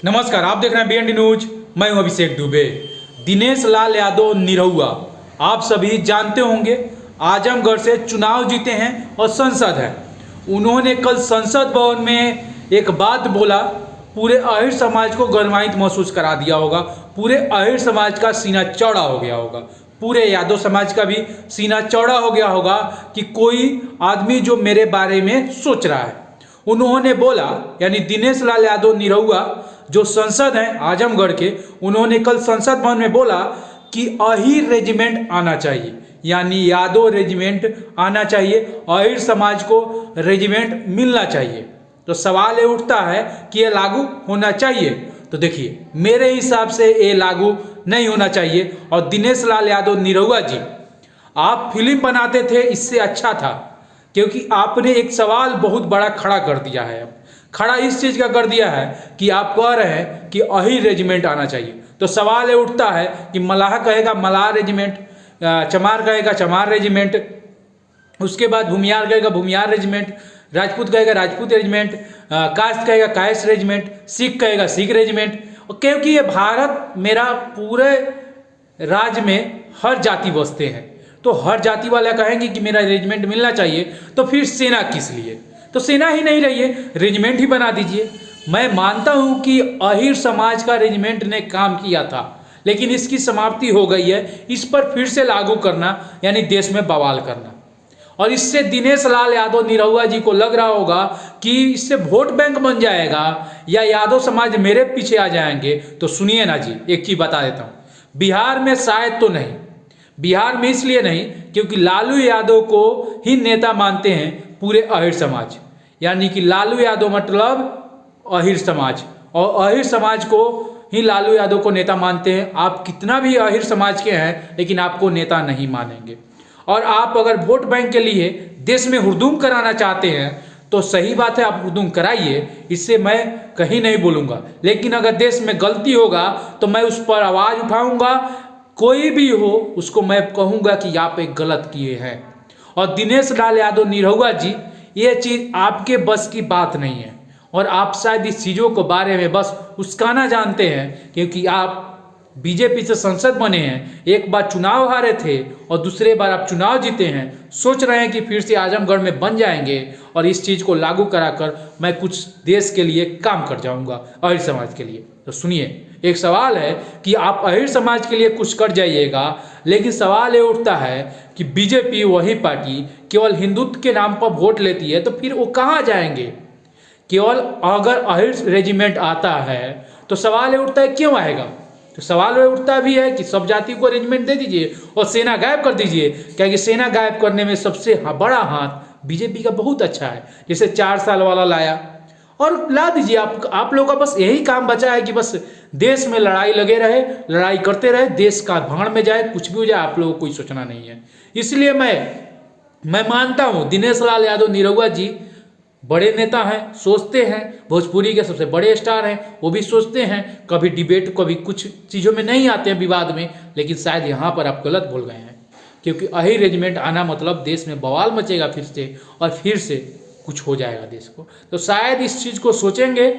नमस्कार, आप देख रहे हैं बीएनडी न्यूज। मैं हूं अभिषेक दुबे। दिनेश लाल यादव निरहुआ आप सभी जानते होंगे, आजमगढ़ से चुनाव जीते हैं और सांसद हैं। उन्होंने कल संसद भवन में एक बात बोला, पूरे अहिर समाज को गर्मान्वित महसूस करा दिया होगा। पूरे अहिर समाज का सीना चौड़ा हो गया होगा, पूरे यादव समाज का भी सीना चौड़ा हो गया होगा कि कोई आदमी जो मेरे बारे में सोच रहा है। उन्होंने बोला, यानी दिनेश लाल यादव निरहुआ जो सांसद हैं आजमगढ़ के, उन्होंने कल संसद भवन में बोला कि अहिर रेजिमेंट आना चाहिए, यानी यादव रेजिमेंट आना चाहिए, अहिर समाज को रेजिमेंट मिलना चाहिए। तो सवाल ये उठता है कि ये लागू होना चाहिए। तो देखिए, मेरे हिसाब से ये लागू नहीं होना चाहिए। और दिनेश लाल यादव निरहुआ जी, आप फिल्म बनाते थे, इससे अच्छा था, क्योंकि आपने एक सवाल बहुत बड़ा खड़ा कर दिया है। खड़ा इस चीज़ का कर दिया है कि आप कह रहे हैं कि अहिर रेजिमेंट आना चाहिए। तो सवाल ये उठता है कि मलाह कहेगा मलाह रेजिमेंट, चमार कहेगा चमार रेजिमेंट, उसके बाद भूमियार कहेगा भूमियार रेजिमेंट, राजपूत कहेगा राजपूत रेजिमेंट, कास्ट कहेगा कास्ट रेजिमेंट, सिख कहेगा सिख रेजिमेंट। क्योंकि ये भारत मेरा पूरे राज्य में हर जाति बसते हैं, तो हर जाति वाला कहेंगे कि मेरा रेजिमेंट मिलना चाहिए। तो फिर सेना किस लिए? तो सेना ही नहीं रही है, रेजिमेंट ही बना दीजिए। मैं मानता हूं कि अहिर समाज का रेजिमेंट ने काम किया था, लेकिन इसकी समाप्ति हो गई है। इस पर फिर से लागू करना यानी देश में बवाल करना। और इससे दिनेश लाल यादव निरहुआ जी को लग रहा होगा कि इससे वोट बैंक बन जाएगा या यादव समाज मेरे पीछे आ जाएंगे। तो सुनिए ना जी, एक चीज बता देता हूँ, बिहार में शायद तो नहीं, बिहार में इसलिए नहीं क्योंकि लालू यादव को ही नेता मानते हैं पूरे अहिर समाज, यानी कि लालू यादव मतलब अहिर समाज, और अहिर समाज को ही लालू यादव को नेता मानते हैं। आप कितना भी अहिर समाज के हैं, लेकिन आपको नेता नहीं मानेंगे। और आप अगर वोट बैंक के लिए देश में हुड़दुम कराना चाहते हैं तो सही बात है, आप हुड़दुम कराइए, इससे मैं कहीं नहीं बोलूँगा। लेकिन अगर देश में गलती होगा तो मैं उस पर आवाज़ उठाऊँगा, कोई भी हो उसको मैं कहूँगा कि आप एक गलत किए हैं। और दिनेश लाल यादव निरहुआ जी, ये चीज़ आपके बस की बात नहीं है, और आप शायद इस चीज़ों के बारे में बस उसकाना जानते हैं, क्योंकि आप बीजेपी से सांसद बने हैं, एक बार चुनाव हारे थे और दूसरे बार आप चुनाव जीते हैं। सोच रहे हैं कि फिर से आजमगढ़ में बन जाएंगे और इस चीज़ को लागू कराकर मैं कुछ देश के लिए काम कर जाऊंगा, अहिर समाज के लिए। तो सुनिए, एक सवाल है कि आप अहिर समाज के लिए कुछ कर जाइएगा, लेकिन सवाल ये उठता है कि बीजेपी वही पार्टी केवल हिंदुत्व के नाम पर वोट लेती है, तो फिर वो कहाँ जाएंगे? केवल अगर अहिर रेजिमेंट आता है तो सवाल ये उठता है क्यों आएगा? तो सवाल ये उठता भी है कि सब जाति को अरेंजमेंट दे दीजिए और सेना गायब कर दीजिए, क्योंकि सेना गायब करने में सबसे बड़ा हाथ बीजेपी का बहुत अच्छा है। जैसे 4 साल वाला लाया और ला दीजिए। आप लोगों का बस यही काम बचा है कि बस देश में लड़ाई लगे रहे, लड़ाई करते रहे, देश का भाड़ में जाए, कुछ भी हो जाए, आप लोगों को कोई सोचना नहीं है। इसलिए मैं मानता हूँ दिनेश लाल यादव निरहुआ जी बड़े नेता हैं, सोचते हैं, भोजपुरी के सबसे बड़े स्टार हैं, वो भी सोचते हैं, कभी डिबेट कभी कुछ चीज़ों में नहीं आते हैं विवाद में। लेकिन शायद यहाँ पर आप गलत बोल गए हैं, क्योंकि अहिर रेजिमेंट आना मतलब देश में बवाल मचेगा फिर से, और फिर से कुछ हो जाएगा देश को। तो शायद इस चीज़ को सोचेंगे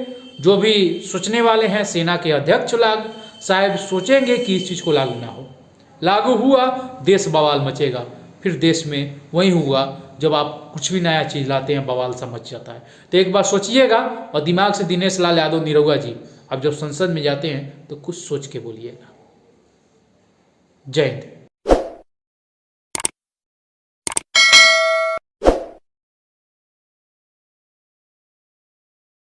जो भी सोचने वाले हैं, सेना के अध्यक्ष लोग शायद सोचेंगे कि इस चीज़ को लागू ना हो। लागू हुआ देश बवाल मचेगा, फिर देश में वही हुआ जब आप कुछ भी नया चीज़ लाते हैं बवाल सा मच जाता है। तो एक बार सोचिएगा और दिमाग से दिनेश लाल यादव निरहुआ जी, आप जब संसद में जाते हैं तो कुछ सोच के बोलिएगा। जय हिंद।